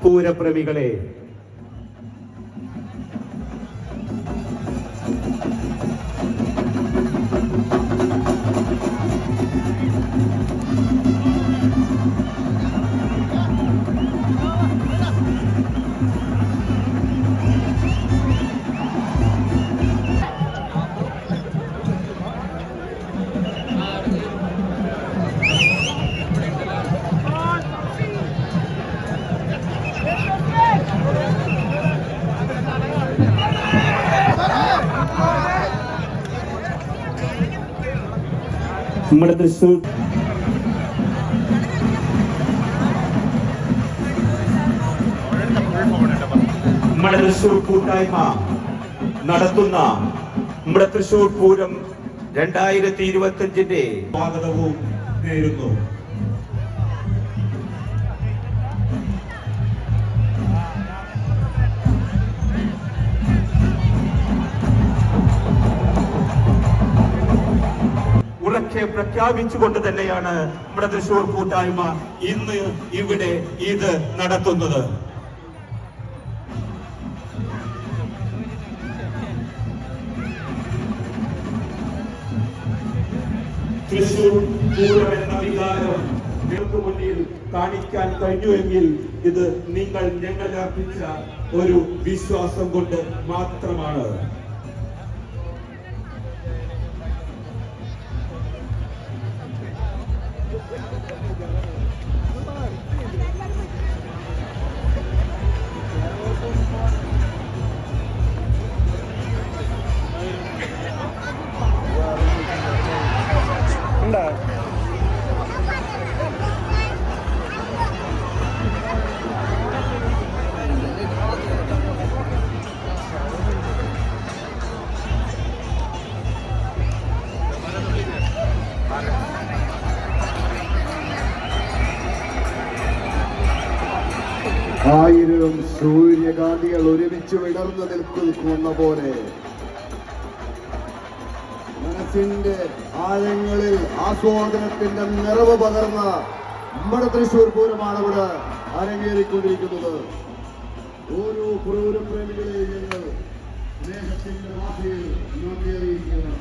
പൂരപ്രേമികളെ, നമ്മുടെ തൃശൂർ കൂട്ടായ്മ നടത്തുന്ന നമ്മുടെ തൃശൂർ പൂരം 2025 സ്വാഗതവും നേരുന്നു. ഉറക്കെ പ്രഖ്യാപിച്ചുകൊണ്ട് തന്നെയാണ് നമ്മുടെ തൃശൂർ കൂട്ടായ്മ ഇന്ന് ഇവിടെ ഇത് നടത്തുന്നത്. തൃശൂർ പൂരം എന്ന വികാരം നിങ്ങൾക്ക് മുന്നിൽ കാണിക്കാൻ കഴിഞ്ഞുവെങ്കിൽ ഇത് നിങ്ങൾ ഞങ്ങൾ അർപ്പിച്ച ഒരു വിശ്വാസം കൊണ്ട് മാത്രമാണ്. ആയിരം സൂര്യകാന്തികൾ ഒരുമിച്ച് വിടർന്നു നിൽക്കുന്ന പോലെ മനസ്സിന്റെ ആഴങ്ങളിൽ ആസ്വാദനത്തിന്റെ നിറവ് പകർന്ന നമ്മുടെ തൃശ്ശൂർ പൂരമാണ് ഇവിടെ അരങ്ങേറിക്കൊണ്ടിരിക്കുന്നത്. ഓരോ പൂരപ്രേമികളെയും ഞങ്ങൾ സ്നേഹത്തിന്റെ ഭാഷയിൽ നന്ദി അറിയിക്കുകയാണ്.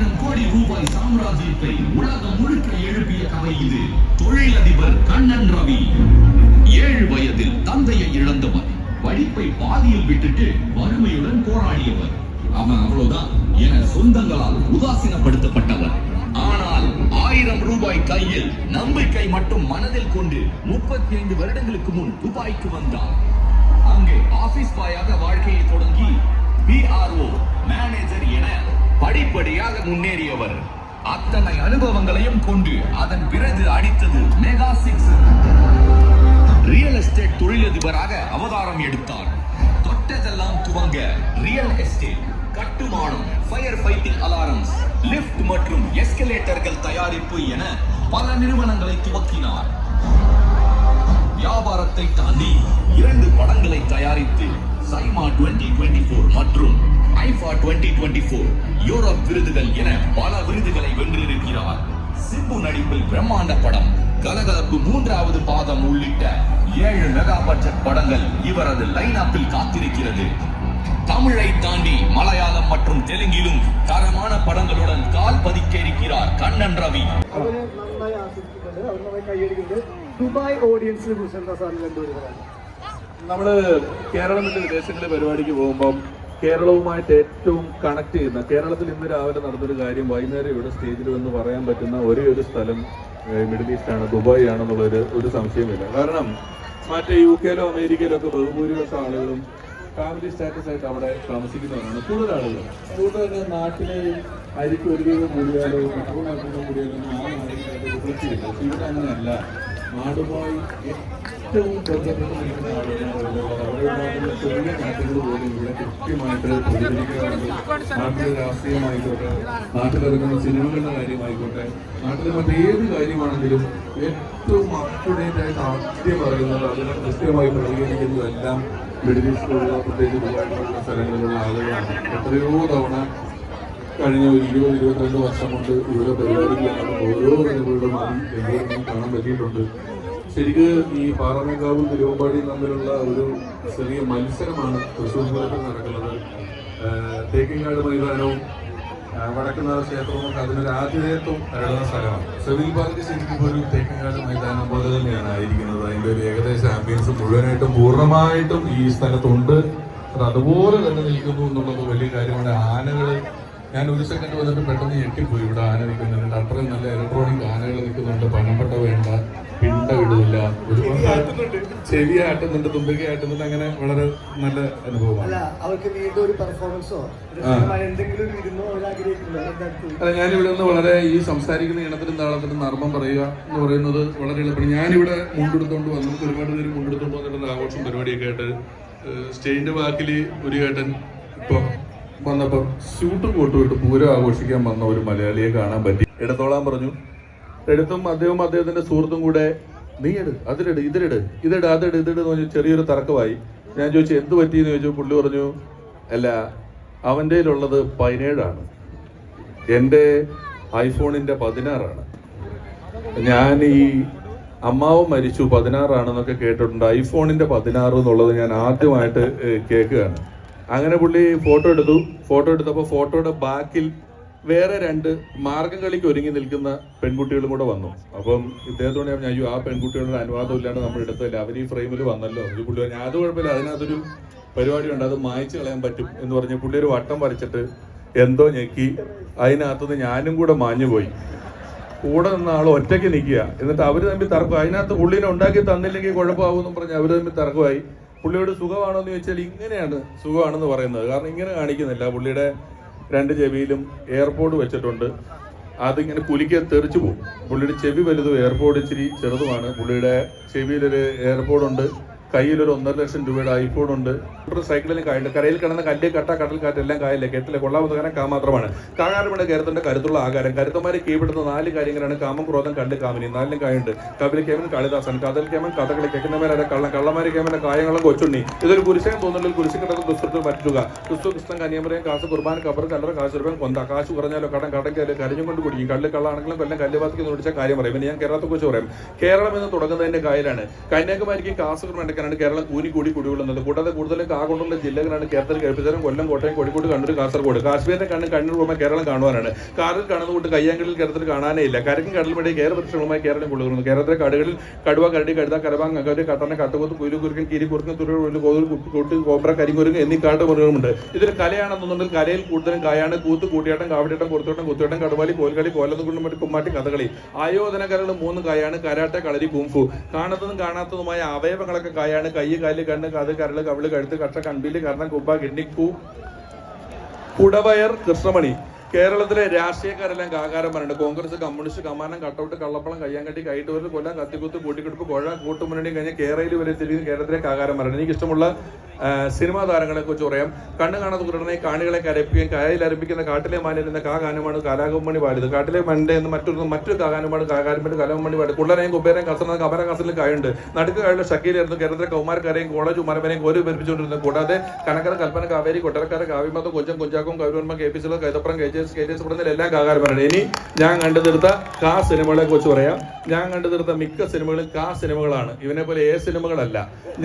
1000 கோடி ரூபாய் சாம்ராஜ்யத்தை உலகம் முழுக்க எழுப்பிய கதை இது. தொழிலதிபர் கண்ணன் ரவி 7 வயதில் தந்தையை இழந்தவர். படிப்பை பாதியில் விட்டுட்டு வறுமையுடன் போராடியவர். அவன் அவ்வளவுதான் என சொந்தங்களால் உதாசீனப்படுத்தப்பட்டவர். ஆனால் 1000 ரூபாய் கையில் நம்பிக்கை மட்டும் மனதில் கொண்டு 35 வருடங்களுக்கு முன் துபாய்க்கு வந்தார். அங்கே ஆபீஸ் பாயாக வாழ்க்கையை தொடங்கி BRO மேனேஜர் என படிப்படியாக முன்னேறியவர். அத்தனை அனுபவங்களையும் கொண்டு அதன் பிறகு அடித்தது மெகா 6. ரியல் எஸ்டேட் தொழிலதிபராக அவதாரம் எடுத்தார். தொட்டதெல்லாம் துவங்க ரியல் எஸ்டேட், கட்டுமானம், ஃபயர் ஃபைட்டிங் அலாரம்ஸ், லிஃப்ட் மற்றும் எஸ்கலேட்டர்கள் தயாரிப்பு என பல நிறுவனங்களை துவக்கினார். வியாபாரத்தை தாண்டி 2 படங்களை தயாரித்து சைமா 2024 மற்றும் ஐஃபா 2024 யூரோப் விருதுகள் என பல விருதுகளை வென்றிருக்கிறார். சிம்பு நடிப்பில் பிரம்மாண்ட படம், கலகலப்பு 3வது பாதம் உள்ளிட்ட 7 மெகா பட்ஜெட் படங்கள் இவரது லைன் அப்பில் காத்திருக்கிறது. தமிழை தாண்டி மலையாளம் மற்றும் தெலுங்கிலும் தரமான படங்களுடன் கால் பதிக்க இருக்கிறார் கண்ணன் ரவி. ദുബായ് ഓഡിയൻസിനെ കുറിച്ച് എന്താ സാറിന് കണ്ടുവരുന്നത്? നമ്മൾ കേരളം വിട്ട് വിദേശങ്ങളിലെ പരിപാടിക്ക് പോകുമ്പം കേരളവുമായിട്ട് ഏറ്റവും കണക്ട് ചെയ്യുന്ന, കേരളത്തിൽ ഇന്ന് രാവിലെ നടന്നൊരു കാര്യം വൈകുന്നേരം ഇവിടെ സ്റ്റേജിൽ വന്ന് പറയാൻ പറ്റുന്ന ഒരേ ഒരു സ്ഥലം മിഡിൽ ഈസ്റ്റ് ആണ്, ദുബായ് ആണെന്നുള്ളൊരു സംശയമില്ല. കാരണം മറ്റേ UK യിലോ അമേരിക്കയിലോ ഒക്കെ ബഹുഭൂരിപക്ഷം ആളുകളും ഫാമിലി സ്റ്റാറ്റസ് ആയിട്ട് അവിടെ താമസിക്കുന്നവരാണ്. കൂടുതൽ ആളുകൾ കൂടുതൽ നാട്ടിലെ അരിക്ക് ഒരു രൂപ കൂടിയാലോ മറ്റൊരു നാട്ടിൽ കൂടിയാലോ ഒന്നും ആ നാടിനായിട്ട് റിഫ്ലക്ട് ചെയ്യില്ല. പക്ഷെ ഇവിടെ അങ്ങനെയല്ല. നാടുമായി ഏറ്റവും ബന്ധപ്പെട്ട് നിൽക്കുന്ന ആളുകളാണ്. അവരുടെ ചെറിയ നാട്ടുകൾ പോലും ഇവിടെ കൃത്യമായിട്ട് പ്രതികരിക്കാറുണ്ട്. നാട്ടിലെ രാഷ്ട്രീയമായിക്കോട്ടെ, നാട്ടിലിറങ്ങുന്ന സിനിമകളുടെ കാര്യമായിക്കോട്ടെ, നാട്ടിലെ മറ്റേത് കാര്യമാണെങ്കിലും ഏറ്റവും അപ് ടു ഡേറ്റ് ആയിട്ട് ആദ്യം പറയുന്നത്, അതിനെ കൃത്യമായി പ്രതികരിക്കുന്നതെല്ലാം മിഡിൽ ഈസ്റ്റിലുള്ള, പ്രത്യേകിച്ച് ദുബായിലുള്ള സ്ഥലങ്ങളിലുള്ള ആളുകളാണ്. എത്രയോ തവണ കഴിഞ്ഞ 20-22 വർഷം കൊണ്ട് ഇവിടെ പരിപാടികൾ ഓരോ പരിപാടികളുടെ മാറി എന്തെങ്കിലും കാണാൻ പറ്റിയിട്ടുണ്ട്. ശരിക്ക് ഈ പാറമേക്കാവും തിരുവമ്പാടിയും തമ്മിലുള്ള ഒരു ചെറിയ മത്സരമാണ് തൃശ്ശൂർ പൂരത്തിൽ നടക്കുന്നത്. തേക്കിങ്ങാട് മൈതാനവും വടക്കുന്നാഥ ക്ഷേത്രവും ഒക്കെ അതിനൊരു ആതിഥേയത്വം തരുന്ന സ്ഥലമാണ്. സെവിൽ പാർക്ക് ശരിക്കും ഒരു തേക്കിങ്ങാട് മൈതാനം പോലെ തന്നെയാണ് ആയിരിക്കുന്നത്. അതിൻ്റെ ഒരു ഏകദേശം ആംബിയൻസ് മുഴുവനായിട്ടും പൂർണ്ണമായിട്ടും ഈ സ്ഥലത്തുണ്ട്. അത് അതുപോലെ തന്നെ നിൽക്കുന്നു എന്നുള്ളത് വലിയ കാര്യമാണ്. ആനകൾ, ഞാൻ ഒരു സെക്കൻഡ് വന്നിട്ട് പെട്ടെന്ന് ഞെട്ടിപ്പോയി. ഇവിടെ ആന നിൽക്കുന്നുണ്ട്, അത്രയും നല്ല ഇലക്ട്രോണിക് ആനകൾ നിൽക്കുന്നുണ്ട്. പനമ്പട്ട വേണ്ട, പിണ്ട ഇടില്ല, ഒരുപാട് ചെവി ആട്ടുന്നുണ്ട്, തുമ്പിക ആട്ടുന്നുണ്ട്. അങ്ങനെ വളരെ നല്ല അനുഭവമാണ്. അവർക്ക് വീണ്ടും ഒരു പെർഫോമൻസോ എന്തെങ്കിലും ഇരുന്നോ ആഗ്രഹിക്കുന്നു? അല്ല, ഞാനിവിടെ നിന്ന് വളരെ ഈ സംസാരിക്കുന്ന ഇണത്തിനും താളത്തിനും നർമ്മം പറയുക എന്ന് പറയുന്നത് വളരെ എളുപ്പമാണ്. ഞാനിവിടെ മുണ്ടെടുത്തോണ്ട് വന്നു, നമുക്ക് ഒരുപാട് പേര് മുണ്ടെടുത്തോണ്ട് വന്നിട്ടുള്ള ആഘോഷം പരിപാടിയൊക്കെ ആയിട്ട് സ്റ്റേജിന്റെ ബാക്കിൽ ഒരു ചേട്ടൻ ഇപ്പം വന്നപ്പം സ്യൂട്ടും കോട്ടും ഇട്ട് പൂരം ആഘോഷിക്കാൻ വന്ന ഒരു മലയാളിയെ കാണാൻ പറ്റി. എടുത്തോളാൻ പറഞ്ഞു. എടുത്തും അദ്ദേഹവും അദ്ദേഹത്തിന്റെ സുഹൃത്തും കൂടെ നീ എട്, അതിലിട്, ഇതിലിട്, അതിട് എന്ന് പറഞ്ഞു. ചെറിയൊരു തർക്കമായി. ഞാൻ ചോദിച്ചു എന്ത് പറ്റിയെന്ന് ചോദിച്ചു. പുള്ളി പറഞ്ഞു, അല്ല, അവൻ്റെ ഉള്ളത് 17ആണ്, എൻ്റെ ഐഫോണിൻ്റെ 16ആണ്. ഞാൻ ഈ അമ്മാവും മരിച്ചു 16ആണെന്നൊക്കെ കേട്ടിട്ടുണ്ട്. ഐഫോണിൻ്റെ 16 എന്നുള്ളത് ഞാൻ ആദ്യമായിട്ട് കേൾക്കുകയാണ്. അങ്ങനെ പുള്ളി ഫോട്ടോ എടുത്തപ്പോൾ ഫോട്ടോയുടെ ബാക്കിൽ വേറെ 2 മാർഗം കളിക്ക് ഒരുങ്ങി നിൽക്കുന്ന പെൺകുട്ടികളും കൂടെ വന്നു. അപ്പം ഇദ്ദേഹത്തോട് ഞാൻ അയ്യോ, ആ പെൺകുട്ടികളുടെ അനുവാദം ഇല്ലാണ്ട് നമ്മൾ എടുത്തല്ലേ, അവർ ഈ ഫ്രെയിമിൽ വന്നല്ലോ. ഇത് പുള്ളി പറഞ്ഞു അത് കുഴപ്പമില്ല, അതിനകത്തൊരു പരിപാടിയുണ്ട്, അത് മായ്ച്ചു കളയാൻ പറ്റും എന്ന് പറഞ്ഞ് പുള്ളി ഒരു വട്ടം വരച്ചിട്ട് എന്തോ ഞെക്കി അതിനകത്തുനിന്ന് ഞാനും കൂടെ മാഞ്ഞുപോയി. കൂടെ നിന്ന ആൾ ഒറ്റയ്ക്ക് നിൽക്കുക. എന്നിട്ട് അവർ തമ്മിൽ തർക്കം. അതിനകത്ത് പുള്ളിനെ ഉണ്ടാക്കി തന്നില്ലെങ്കിൽ കുഴപ്പമാകുമെന്നും പറഞ്ഞ് അവർ തമ്മിൽ തർക്കമായി. പുള്ളിയോട് സുഖമാണോ എന്ന് ചോദിച്ചാൽ ഇങ്ങനെയാണ് സുഖമാണെന്ന് പറയുന്നത്. കാരണം ഇങ്ങനെ കാണിക്കുന്നില്ല. പുള്ളിയുടെ 2 ചെവിയിലും എയർപോഡ് വെച്ചിട്ടുണ്ട്. അതിങ്ങനെ കുലിക്ക് തെറിച്ചു പോകും. പുള്ളിയുടെ ചെവി വലുതും എയർപോഡ് ഇച്ചിരി ചെറുതുമാണ്. പുള്ളിയുടെ ചെവിയിലൊരു എയർപോഡുണ്ട്, കയ്യിലൊരു 1.5 ലക്ഷം രൂപയുടെ ഐഫോൺ ഉണ്ട്. സൈക്കിളിലും കായുണ്ട്. കരയിൽ കിടന്ന കല്ല്, കട്ട, കടൽ കാറ്റ് എല്ലാം കായല്ലേ, കെട്ടില്ല, കൊള്ളാവുന്ന കാരണം കാമാത്രമാണ്. കാകാരമുണ്ട് കരുത്തിന്റെ കരുത്തുള്ള ആകാരം. കരുത്തന്മാരെ കീഴ്പ്പെടുന്ന 4 കാര്യങ്ങളാണ് കാമം, ക്രോധം, കണ്ട്, കാമിനി. 4 കായുണ്ട്. കപില കേമൻ, കാളിദാസൻ, കഥൽ കേമൻ, കഥകളി, കേൾക്കുന്നവരെ കള്ളം, കള്ളമാരി കേമന്റെ കായങ്ങളും കൊച്ചുണ്ണി. ഇതൊരു കുരിശൻ തോന്നുന്നില്ല, കുരിശ് കിടക്കുന്ന ദുസ്തൃത്തിൽ പറ്റുക. ക്രിസ്തു, ക്രിസ്തൻ, കന്യാമറയും, കാശ്, കുർബാൻ, കബർ, കല്ലറ, കാശുരൂപം, കൊന്ത. കാശ് കുറഞ്ഞാലോ കടം, കടയ്ക്കാല് കരഞ്ഞും കൊണ്ട് കുടിക്കും. കല്ല് കള്ളാണെങ്കിലും കൊല്ലം കല്ലുപാത്തിക്ക് നോടിച്ച കാര്യം പറയും. പിന്നെ ഞാൻ കേരളത്തെ കുറിച്ച് പറയാം. കേരളം എന്ന് തുടങ്ങുന്നതിന്റെ കായലാണ്. കന്യാകുമാരിക്കും കാസർഗോഡ് കണക്കിനാണ് കേരളം കൂടി കുടികൊള്ളുന്നത്. കൂടാതെ കൂടുതലും കാകൊണ്ടുള്ള ജില്ലകളാണ് കേരളത്തിൽ കഴിപ്പിച്ചാലും കൊല്ലം, കോട്ടയം, കോഴിക്കോട്, കണ്ണൂർ, കാസർഗോഡ്. കാശ്മീരിന്റെ കണ്ണൂർ പോകുമ്പോൾ കേരളം കാണുവാനാണ്. കാറിൽ കാണുന്നതുകൊണ്ട് കയ്യാങ്കളിൽ കേരളത്തിൽ കാണാനേ ഇല്ല. കരക്കും കടലുമിടയിൽ കേരളവൃക്ഷങ്ങളുമായി കേരളം കൊള്ളുന്നു. കേരളത്തിലെ കാടുകളിൽ കടുവ, കരടി, കഴുത, കരവാങ്, അകര്, കട്ടണ, കട്ടുകൊത്ത്, കുയിലു, കുരുക്കൻ, കീരി, കുറുക്കൻ, തുരുൾ, കൂട്ട്, കോബ്ര, കരിങ്കുരുങ്ങ് എന്നീ കാട്ടുമൃഗങ്ങളുണ്ട്. ഇതൊരു കലയാണെന്നുണ്ടെങ്കിൽ കലയിൽ കൂടുതലും കായാണ് കൂത്ത്, കൂട്ടിയാട്ടം, കാവടിയാട്ടം, കുറുത്തോട്ടം, കുത്തിയോട്ടം, കടുവാലി, കോൽകളി, കോലത്തുകുണ്ടും കുമ്മാട്ടി, കഥകളി. ആയോധന കലകൾ 3 കായാണ്: കരാട്ടെ, കളരി, കുംഫു. കാണുന്നതും കാണാത്തതുമായ അവയവങ്ങളൊക്കെ കായാണ്: കൈ, കാല്, കണ്ണ്, കാത്, കരള്, കവിള്, കഴുത്ത്, കക്ഷ, കൺപീലി, കർണം, കുബ്ബ, കിഡ്നി, കുടവയർ, കൃഷ്ണമണി. കേരളത്തിലെ രാഷ്ട്രീയക്കാരെല്ലാം കാകാരം പറയുന്നുണ്ട്. കോൺഗ്രസ്, കമ്മ്യൂണിസ്റ്റ്, കമാനം, കട്ടൗട്ട്, കള്ളപ്പളം, കയ്യാങ്കട്ടി, കൈട്ടൂരിൽ, കൊല്ലം, കത്തിക്കുത്ത്, കൂട്ടിക്കെടുപ്പ്, കോഴ, കൂട്ടുമുന്നണി കഴിഞ്ഞ് കേരളയിൽ വരെ തിരിഞ്ഞ് കേരളത്തിലെ കാകാരം പറയുന്നത്. എനിക്കിഷ്ടമുള്ള സിനിമാ താരങ്ങളെ കുറിച്ച് പറയാം. കണ്ണു കാണാത്ത കുരുടനെ കാണികളെ കരപ്പിക്കുകയും കായയിൽ ആരംഭിക്കുന്ന കാട്ടിലെ മാനിൽ എന്ന ഗാനമാണ് കലാകമ്മണി പാടിയത്. കാട്ടിലെ മണ്ടെ എന്ന് മറ്റൊരു ഗാനമാണ് കാകാരമ്പടി കലാകമ്മണി പാടിയത്. കുള്ളനെയും കുബേരയും കസന കമര കസലിൽ കായുണ്ട്. നടുക്ക് കായുള്ള ഷക്കീലായിരുന്നു കേരളത്തിലെ കൗമാരക്കാരെയും കോളേജ് ഉമരവനെയും കോരി ഭരിപ്പിച്ചുകൊണ്ടിരുന്നത്. കൂടാതെ കനക്കര, കൽപ്പന, കാവേരി, കൊട്ടരക്കാര, കാവ്യമതം, കൊഞ്ചം, കുഞ്ചാക്കും, കൗരവർമ്മ, കെ പി സിലോ, കൈതപ്പുറം, എല്ലാം കാകാരന്മാരാണ്. ഇനി ഞാൻ കണ്ടു തീർത്ത സിനിമകളെ കുറിച്ച് പറയാം. ഞാൻ കണ്ടു തീർത്ത മിക്ക സിനിമകളും സിനിമകളാണ്. ഇവനെ പോലെ സിനിമകളല്ല.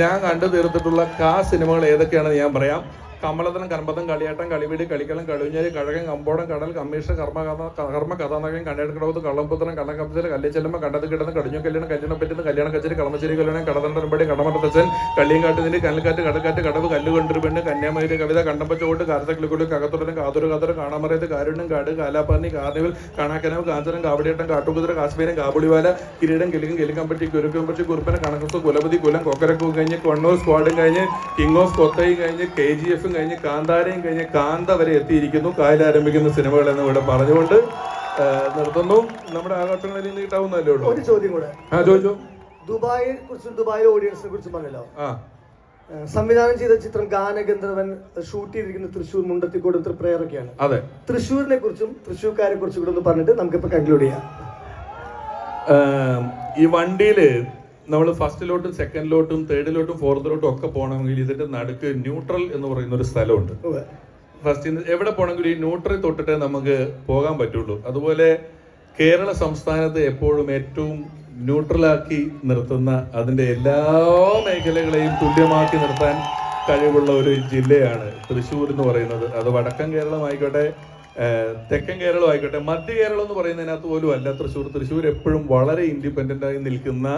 ഞാൻ കണ്ടു തീർത്തിട്ടുള്ള സിനിമകൾ ഏതൊക്കെയാണെന്ന് ഞാൻ പറയാം. കമലതനം, കർമ്മതം, കളിയാട്ടം, കളിവീട്, കളിക്കളം, കളുഞ്ഞേരി, കഴകൻ, കമ്പോടം, കടൽ, കമ്മീഷൻ, കർമ്മ കഥാനകം, കണ്ണേടക്കടവത്ത്, കള്ളംപുത്രം, കണ്ണക്കമ്പത്തിൽ, കല്ലിച്ചെല്ലുമ്പ, കണ്ടത് കിടന്ന്, കടിഞ്ഞു കല്യാണം, കല്യാണം പറ്റുന്ന, കല്യാണ കച്ചേരി, കളമശ്ശേരി കല്യാണം, കടതണ്ടമ്പടി, കടമട്ടത്തച്ഛൻ, കള്ളിയങ്കാട്ട് നിന്റെ, കനൽക്കാറ്റ്, കടക്കാറ്റ്, കടവ്, കല്ലുകൊണ്ടൊരു പെണ്ണ്, കന്യാമയിലെ കവിത, കണ്ടമ്പച്ചോട്ട്, കാരത്തക്കിളിക്കുള്ളി, കകത്തുടനും, കാതൊരു കാണാമറയത്ത്, കാരുണ്യം, കാട്, കാലാപ്പാർണി, കാർണിവൽ, കാണാക്കനവ്, കാഞ്ചനം, കാവടിയാട്ടം, കാട്ടുകുതിര, കാശ്മീരം, കാബുളിവാല, കിരീടം, കിലുക്കും, കിലുക്കമ്പറ്റി, കുരുക്കമ്പറ്റി, കുറുപ്പന, കണക്കസ്, കുലപതി, കുലം, കൊക്കരക്കൂ കഴിഞ്ഞ്, കൊണ്ണൂർ സ്ക്വാഡും കഴിഞ്ഞ്, കിങ് ഓഫ് കൊത്തയും കഴിഞ്ഞ്, KGF കഴിഞ്ഞ്, കാന്താരയും കഴിഞ്ഞ് കാന്ത വരെ എത്തിയിരിക്കുന്നു. കായലാരംഭിക്കുന്ന സിനിമകൾ എന്ന് ഇവിടെ പറഞ്ഞുകൊണ്ട് നിർത്തുന്നു. നമ്മുടെ ആഘോഷങ്ങളിൽ നിന്ന് കിട്ടാവുന്നതല്ലേ ഉള്ളൂ. ഒരു ചോദ്യം കൂടെ. ചോദിച്ചു. ദുബായിയെ കുറിച്ചും ദുബായിലെ ഓഡിയൻസിനെ കുറിച്ചും പറഞ്ഞല്ലോ. സംവിധാനം ചെയ്ത ചിത്രം ഗാനഗന്ധർവൻ ഷൂട്ട് ചെയ്തിരിക്കുന്ന തൃശ്ശൂർ മുണ്ടത്തിക്കോട് തൃപ്രയാറൊക്കെയാണ്. അതെ. തൃശ്ശൂരിനെ കുറിച്ചും തൃശ്ശൂർക്കാരെ കുറിച്ചും കൂടെ ഒന്ന് പറഞ്ഞിട്ട് നമുക്കിപ്പോ കൺക്ലൂഡ് ചെയ്യാം. ഈ വണ്ടിയില് നമ്മൾ ഫസ്റ്റിലോട്ടും സെക്കൻഡിലോട്ടും തേർഡിലോട്ടും ഫോർത്തിലോട്ടും ഒക്കെ പോകണമെങ്കിൽ ഇതിന്റെ നടുക്ക് ന്യൂട്രൽ എന്ന് പറയുന്ന ഒരു സ്ഥലമുണ്ട്. ഫസ്റ്റ് എവിടെ പോകണമെങ്കിലും ഈ ന്യൂട്രൽ തൊട്ടിട്ടേ നമുക്ക് പോകാൻ പറ്റുള്ളൂ. അതുപോലെ കേരള സംസ്ഥാനത്ത് എപ്പോഴും ഏറ്റവും ന്യൂട്രലാക്കി നിർത്തുന്ന, അതിന്റെ എല്ലാ മേഖലകളെയും തുല്യമാക്കി നിർത്താൻ കഴിവുള്ള ഒരു ജില്ലയാണ് തൃശ്ശൂർ എന്ന് പറയുന്നത്. അത് വടക്കൻ കേരളം ആയിക്കോട്ടെ, തെക്കൻ കേരളം ആയിക്കോട്ടെ, മധ്യ കേരളം എന്ന് പറയുന്നതിനകത്ത് പോലും അല്ല തൃശ്ശൂർ. തൃശ്ശൂർ എപ്പോഴും വളരെ ഇൻഡിപെൻഡന്റ് ആയി നിൽക്കുന്ന,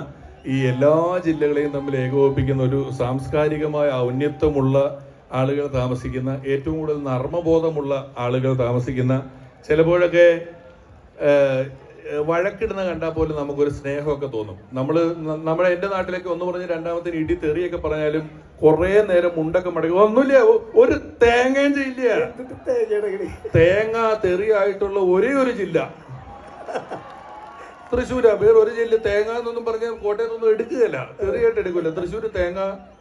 ഈ എല്ലാ ജില്ലകളെയും തമ്മിൽ ഏകോപിപ്പിക്കുന്ന, ഒരു സാംസ്കാരികമായ ഔന്നത്യമുള്ള ആളുകൾ താമസിക്കുന്ന, ഏറ്റവും കൂടുതൽ നർമ്മബോധമുള്ള ആളുകൾ താമസിക്കുന്ന, ചിലപ്പോഴൊക്കെ വഴക്കിടുന്ന കണ്ടാൽ പോലും നമുക്കൊരു സ്നേഹമൊക്കെ തോന്നും. നമ്മുടെ എൻ്റെ നാട്ടിലേക്ക് ഒന്ന് പറഞ്ഞ് രണ്ടാമത്തെ ഇടി തെറിയൊക്കെ പറഞ്ഞാലും കുറേ നേരം മുണ്ടൊക്കെ മടങ്ങി ഒന്നുമില്ല, ഒരു തേങ്ങയും ചെയ്യില്ല. തേങ്ങ തെറിയായിട്ടുള്ള ഒരേ ഒരു ജില്ല തൃശ്ശൂരാ. വേറെ ഒരു ജില്ല തേങ്ങ എന്നൊന്നും പറഞ്ഞ കോട്ടയത്തൊന്നും എടുക്കുകയല്ല, തെറിയായിട്ട് എടുക്കില്ല. തൃശ്ശൂർ തേങ്ങ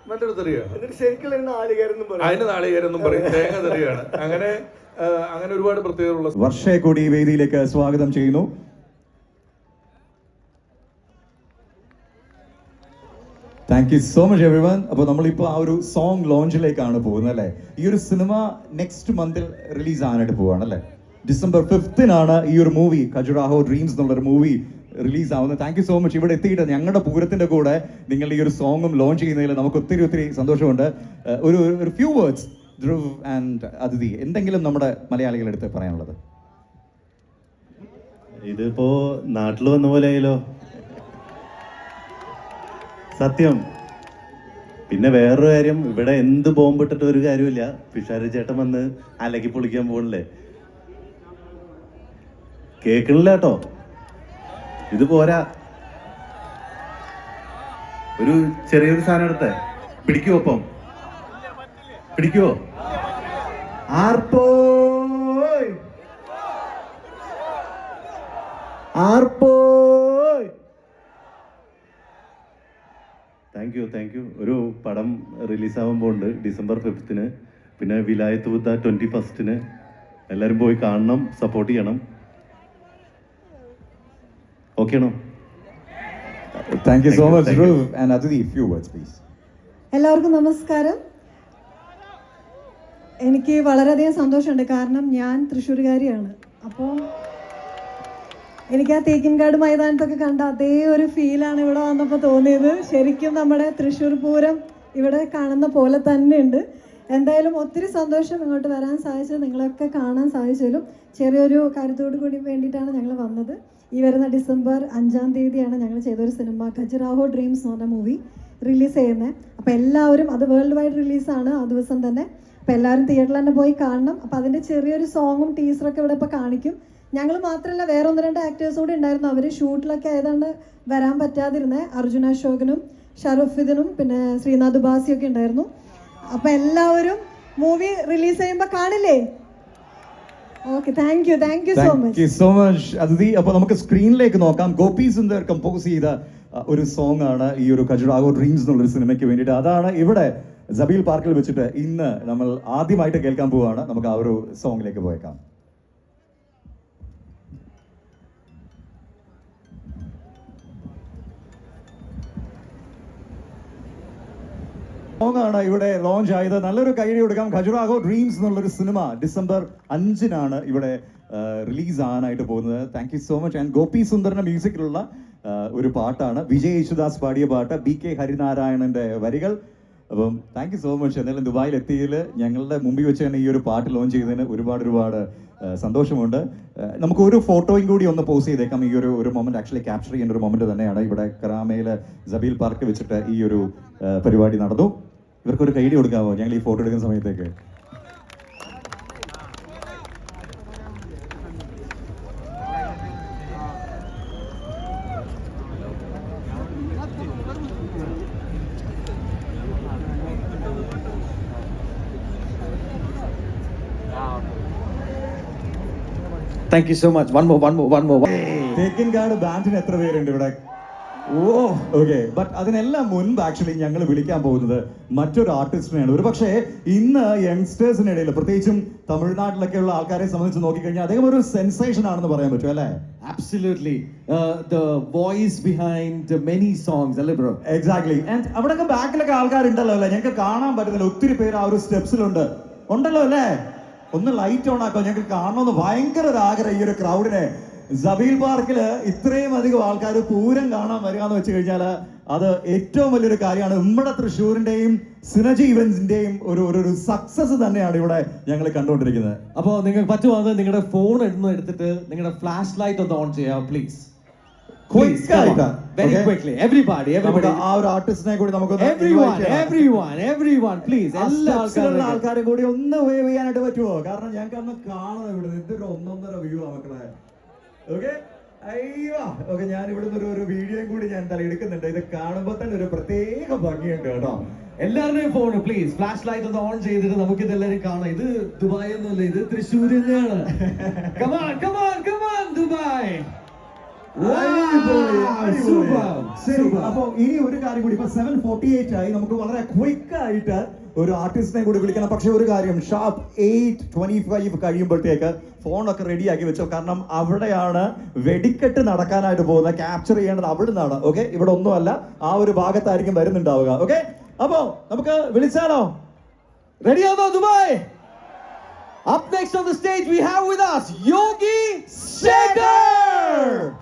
നല്ലൊരു തെറിയാണ്. അതിന് നാളികേരെന്നും പറയും, തേങ്ങ തെറിയാണ്. അങ്ങനെ ഒരുപാട് പ്രത്യേകതയുള്ള വർഷയെ കൂടി വേദിയിലേക്ക് സ്വാഗതം ചെയ്യുന്നു. Thank you so much everyone. അപ്പോൾ നമ്മളിപ്പോൾ ആ ഒരു സോങ് ലോഞ്ചിലേക്കാണ് പോകുന്നത് അല്ലേ? ഈ ഒരു സിനിമ നെക്സ്റ്റ് മന്തിൽ റിലീസ് ആകാനായിട്ട് പോവാണ് അല്ലേ? December 5th ഈ ഒരു മൂവി ഖജുറാഹോ ഡ്രീംസ് എന്നുള്ളൊരു മൂവി റിലീസ് ആവുന്നത്. Thank you so much. ഇവിടെ എത്തിയിട്ട് ഞങ്ങളുടെ പൂരത്തിന്റെ കൂടെ നിങ്ങൾ ഈ ഒരു സോങ്ങും ലോഞ്ച് ചെയ്യുന്നതിൽ നമുക്ക് ഒത്തിരി സന്തോഷമുണ്ട്. ഒരു ഫ്യൂ വേർഡ്സ് ധ്രുവ് ആൻഡ് അതിഥി, എന്തെങ്കിലും നമ്മുടെ മലയാളികളുടെ അടുത്ത് പറയാനുള്ളത്? ഇതിപ്പോ നാട്ടിൽ വന്ന പോലെ ആയല്ലോ സത്യം. പിന്നെ വേറൊരു കാര്യം, ഇവിടെ എന്ത് ബോംബിട്ടിട്ട് ഒരു കാര്യമില്ല. പിഷാരി ചേട്ടൻ വന്ന് അലക്കി പൊളിക്കാൻ പോകണില്ലേ, കേൾക്കണില്ല കേട്ടോ. ഇത് പോരാ, ഒരു ചെറിയൊരു സാധനം എടുത്തേ. പിടിക്കുവോ? ഒപ്പം പിടിക്കുവോ? ആർപ്പോയ് ആർപ്പോയ്. Thank you. ഒരു പടം റിലീസാകുമ്പോൾ ഉണ്ട് December 5th. പിന്നെ വിലായത്ത് ബുദ്ധ 21st. എല്ലാവരും പോയി കാണണം, സപ്പോർട്ട് ചെയ്യണം. ഓക്കെ ആണോ? Thank you so much Dhruv and Athithi. Few words please. എല്ലാവർക്കും നമസ്കാരം. എനിക്ക് വളരെയധികം സന്തോഷമുണ്ട്, കാരണം ഞാൻ തൃശ്ശൂർകാരിയാണ്. അപ്പോൾ എനിക്ക് ആ തേക്കിൻകാട് മൈതാനത്തൊക്കെ കണ്ട അതേ ഒരു ഫീലാണ് ഇവിടെ വന്നപ്പോൾ തോന്നിയത്. ശരിക്കും നമ്മുടെ തൃശ്ശൂർ പൂരം ഇവിടെ കാണുന്ന പോലെ തന്നെയുണ്ട്. എന്തായാലും ഒത്തിരി സന്തോഷം ഇങ്ങോട്ട് വരാൻ സാധിച്ചത്, നിങ്ങളൊക്കെ കാണാൻ സാധിച്ചതിലും. ചെറിയൊരു കാര്യത്തോടു കൂടി വേണ്ടിയിട്ടാണ് ഞങ്ങൾ വന്നത്. ഈ വരുന്ന ഡിസംബർ 5-ാം തീയതിയാണ് ഞങ്ങൾ ചെയ്തൊരു സിനിമ ഖജുറാഹോ ഡ്രീംസ് എന്ന് പറഞ്ഞ മൂവി റിലീസ് ചെയ്യുന്നത്. അപ്പോൾ എല്ലാവരും, അത് വേൾഡ് വൈഡ് റിലീസാണ് ആ ദിവസം തന്നെ. അപ്പോൾ എല്ലാവരും തിയേറ്ററിൽ തന്നെ പോയി കാണണം. അപ്പോൾ അതിൻ്റെ ചെറിയൊരു സോങ്ങും ടീസറൊക്കെ ഇവിടെ ഇപ്പോൾ കാണിക്കും. ഞങ്ങൾ മാത്രമല്ല, വേറെ 1-2 ആക്ടേഴ്സ് കൂടി ഉണ്ടായിരുന്നു. അവർ ഷൂട്ടിലൊക്കെ ആയതുകൊണ്ട് വരാൻ പറ്റാതിരുന്നത്. അർജുന അശോകനും ഷറഫുദ്ദീനും പിന്നെ ശ്രീനാഥ് ബാസിയൊക്കെ ഉണ്ടായിരുന്നു. അപ്പോൾ എല്ലാവരും മൂവി റിലീസ് ചെയ്യുമ്പോൾ കാണില്ലേ? Okay, thank you so much അതിഥി. അപ്പോൾ നമുക്ക് സ്ക്രീനിലേക്ക് നോക്കാം. ഗോപി സുന്ദർ കമ്പോസ് ചെയ്ത ഒരു സോങ് ആണ് ഈ ഒരു ഖജുറാഹോ ഡ്രീംസ് എന്നുള്ളൊരു സിനിമയ്ക്ക് വേണ്ടിയിട്ട്. അതാണ് ഇവിടെ സബീൽ പാർക്കിൽ വെച്ചിട്ട് ഇന്ന് നമ്മൾ ആദ്യമായിട്ട് കേൾക്കാൻ പോവുകയാണ്. നമുക്ക് ആ ഒരു സോങ്ങിലേക്ക് പോയേക്കാം. സോങ്ങാണ് ഇവിടെ ലോഞ്ച് ആയത്. നല്ലൊരു കൈയ്യടി കൊടുക്കാം. ഖജുറാഹോ ഡ്രീംസ് എന്നുള്ളൊരു സിനിമ ഡിസംബർ 5-നാണ് ഇവിടെ റിലീസ് ആകാനായിട്ട് പോകുന്നത്. Thank you so much. And Gopi സുന്ദറിന്റെ മ്യൂസിക്കിലുള്ള ഒരു പാട്ടാണ്. വിജയ് യേശുദാസ് പാടിയ പാട്ട്, BK ഹരിനാരായണന്റെ വരികൾ. അപ്പം താങ്ക് യു സോ മച്ച്. എന്തായാലും ദുബായിൽ എത്തിയതിൽ ഞങ്ങളുടെ മുമ്പിൽ വെച്ച് തന്നെ ഈ ഒരു പാട്ട് ലോഞ്ച് ചെയ്തതിന് ഒരുപാട് സന്തോഷമുണ്ട്. നമുക്ക് ഒരു ഫോട്ടോയും കൂടി ഒന്ന് പോസ്റ്റ് ചെയ്തേക്കാം. ഈ ഒരു മൊമെന്റ് ആക്ച്വലി ക്യാപ്ചർ ചെയ്യുന്ന ഒരു മൊമെന്റ് തന്നെയാണ്. ഇവിടെ കറാമയിലെ സബീൽ പാർക്ക് വെച്ചിട്ട് ഈ ഒരു പരിപാടി നടന്നു. ഇവർക്കൊരു കൈയ്യടി കൊടുക്കാമോ ഞങ്ങൾ ഈ ഫോട്ടോ എടുക്കുന്ന സമയത്തേക്ക്? Thank you so much. One more. Thekkinkadu ബാൻഡിന് എത്ര പേരുണ്ട് ഇവിടെ? ഓക്കെ. ബട്ട് അതിനെല്ലാം മുൻപ് ആക്ച്വലി ഞങ്ങൾ വിളിക്കാൻ പോകുന്നത് മറ്റൊരു ആർട്ടിസ്റ്റിനെയാണ്. ഒരു പക്ഷേ ഇന്ന് യങ്സ്റ്റേഴ്സിനിടയിൽ, പ്രത്യേകിച്ചും തമിഴ്നാട്ടിലൊക്കെയുള്ള ആൾക്കാരെ സംബന്ധിച്ച് നോക്കിക്കഴിഞ്ഞാൽ അദ്ദേഹം ഒരു സെൻസേഷൻ ആണെന്ന് പറയാൻ പറ്റും അല്ലേ? Absolutely. The voice behind many songs, അല്ലേ ബ്രോ? എക്സാക്ട്ലി. ആൻഡ് അവിടെയൊക്കെ ബാക്കിലൊക്കെ ആൾക്കാരുണ്ടല്ലോ അല്ലേ? ഞങ്ങൾക്ക് കാണാൻ പറ്റുന്നില്ല. ഒത്തിരി പേര് ആ ഒരു സ്റ്റെപ്സിലുണ്ട് ഉണ്ടല്ലോ അല്ലേ? ഒന്ന് ലൈറ്റ് ഓൺ ആക്കോ, ഞങ്ങൾക്ക് കാണണമെന്ന് ഭയങ്കര ഒരു ആഗ്രഹം ഈ ഒരു ക്രൗഡിനെ. സബീൽ പാർക്കില് ഇത്രയും അധികം ആൾക്കാർ പൂരം കാണാൻ വരിക എന്ന് വെച്ച് കഴിഞ്ഞാൽ അത് ഏറ്റവും വലിയൊരു കാര്യമാണ്. നമ്മുടെ തൃശ്ശൂരിന്റെയും സിനർജി ഇവന്റ്സിന്റെയും ഒരു സക്സസ് തന്നെയാണ് ഇവിടെ ഞങ്ങൾ കണ്ടുകൊണ്ടിരിക്കുന്നത്. അപ്പോൾ നിങ്ങൾക്ക് പറ്റുവാണെങ്കിൽ നിങ്ങളുടെ ഫോൺ എടുത്തിട്ട് നിങ്ങളുടെ ഫ്ലാഷ് ലൈറ്റ് ഒന്ന് ഓൺ ചെയ്യാം പ്ലീസ്. Very quickly. Everybody. ആ ഒരു ആർട്ടിസ്റ്റിനെ കൂടി നമുക്ക് Everyone, please. എല്ലാ ആൾക്കാരും കൂടി ഒന്ന് വേവ് ചെയ്യാനായിട്ട് പറ്റുമോ? കാരണം ഞങ്ങൾക്ക് അന്ന് കാണുന്നത് ഇവിടെ ഇതൊരു 1.5 വ്യൂ ആ മക്കളെ. ഓക്കെ, അയ്യോ ഓക്കെ. ഞാൻ ഇവിടുന്ന് ഒരു വീഡിയോയും കൂടി ഞാൻ എടുക്കുന്നുണ്ട്. ഇത് കാണുമ്പോൾ തന്നെ ഒരു പ്രത്യേക ഭംഗിയുണ്ട് കേട്ടോ. എല്ലാവരുടെയും ഫോൺ പ്ലീസ് ഫ്ലാഷ് ലൈറ്റ് ഒന്ന് ഓൺ ചെയ്തിട്ട് നമുക്ക് ഇതെല്ലാവരും കാണാം. ഇത് ദുബായ് ഒന്നുമല്ല, ഇത് തൃശ്ശൂർ തന്നെയാണ്. Come on Dubai. അപ്പൊ ഇനി ഒരു കാര്യം കൂടി, ഇപ്പൊ 7:48 ആയി. നമുക്ക് വളരെ ക്വിക്ക് ആയിട്ട് ഒരു ആർട്ടിസ്റ്റിനെ കൂടി വിളിക്കണം. പക്ഷെ ഒരു കാര്യം, ഷാർപ്പ് 8:25 കഴിയുമ്പോഴത്തേക്ക് ഫോണൊക്കെ റെഡിയാക്കി വെച്ചോ. കാരണം അവിടെയാണ് വെടിക്കെട്ട് നടക്കാനായിട്ട് പോകുന്നത്. ക്യാപ്ചർ ചെയ്യേണ്ടത് അവിടെ നിന്നാണ്. ഓക്കെ, ഇവിടെ ഒന്നുമല്ല, ആ ഒരു ഭാഗത്തായിരിക്കും വരുന്നുണ്ടാവുക. ഓക്കെ, അപ്പോ നമുക്ക് വിളിച്ചാലോ? റെഡിയാണോ Dubai? Up next on the stage we have with us Yogi Shekhar.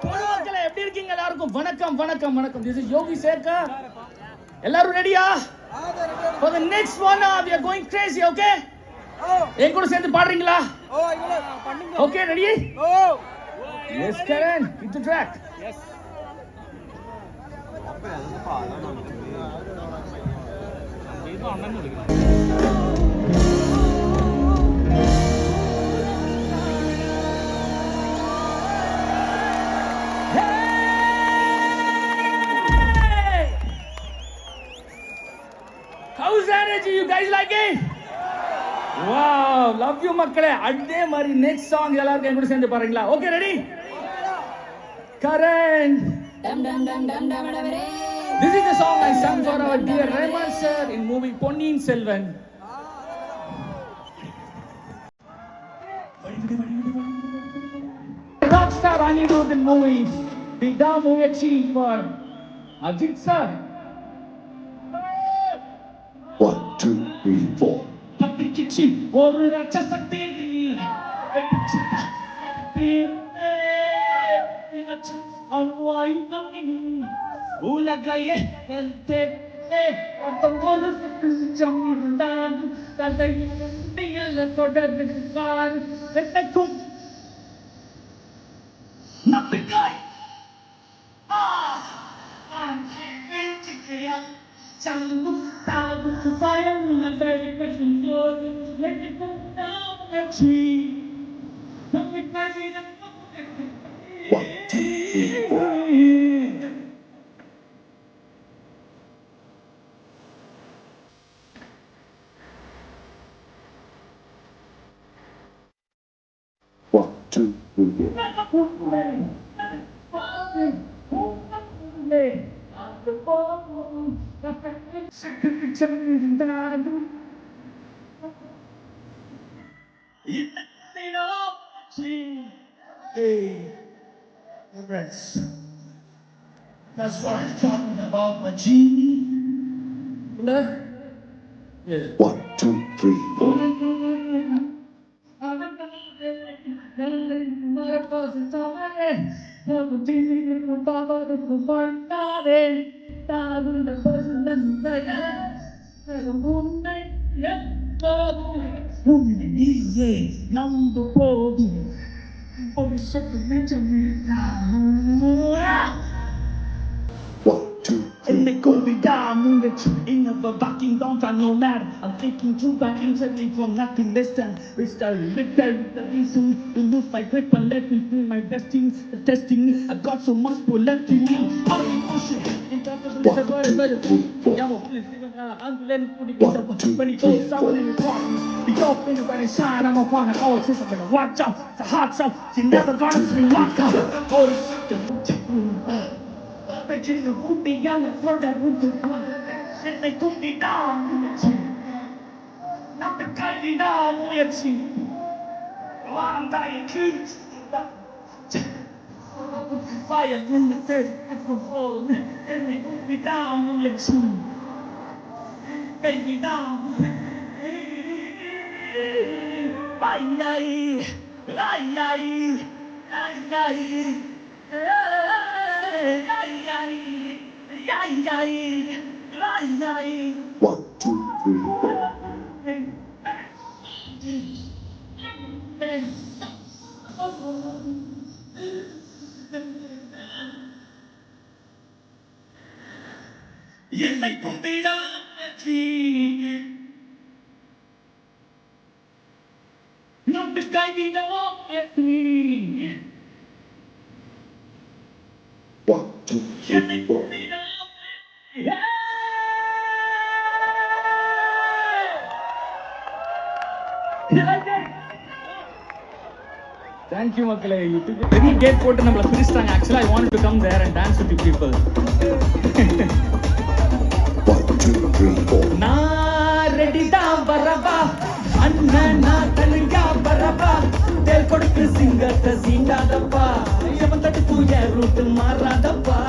பொதுமக்களே எப்படி இருக்கீங்க? எல்லாருக்கும் வணக்கம். This is Yogi Shekhar. எல்லாரும் ரெடியா? For the next one we are going crazy, okay? என் கூட சேர்ந்து பாடுறீங்களா? Okay, ready? Yes, Karan, hit the track. Yes. How's the energy? You guys like it? Wow, love you மக்களே. அதே மாதிரி next song எல்லாரும் என் கூட சேர்ந்து பாருங்களா? Okay, ready? Karan. This is the song I sang for our dear Rahman sir in movie Ponniyin Selvan. Rockstar Anirudh in movie Vidamuyachi for Ajit sir. 1, 2, 3, 4. பத்திக்கிச்சி ஒரு ரட்சசக்தி உலகையே தொடர்ந்து நம்பிக்கை One, two, three, four. One, two, three, four. That's what I'm talking about, my genie. One, two, three, four. One, two, And they three, go four. me down in the in of a fucking don't I know matter. I'm thinking too back instantly from nothing less than Mr. Little the reason to lose my grip and let me do my testing. The testing I got so much for left in me. All emotion. In terms of the I'm letting put it in the when he goes something in the car. Be off in the right side, I'm a one of all this. I'm gonna watch out. It's a hot stuff. She never gonna see walk out. Oh, but you know who be young and for that would do and they put me down. Not the kind of down, let's see. I'm dying kids. Fire in the third fall, and they put me down, let's see. Bend me down. Ay, ay, ay, ay, ay, ay. One, two, three, four. Yes, I put it on the not the guy we know at me. One, two, three, four. Thank you, Makale. You took it. Any gate photo number Actually, I wanted to come there and dance with you people. One, two, three, four. Na ready da baraba, anna na kaliya baraba. Del kodukku singa ta zinda dabba. Yavan taddu ya root maradappa.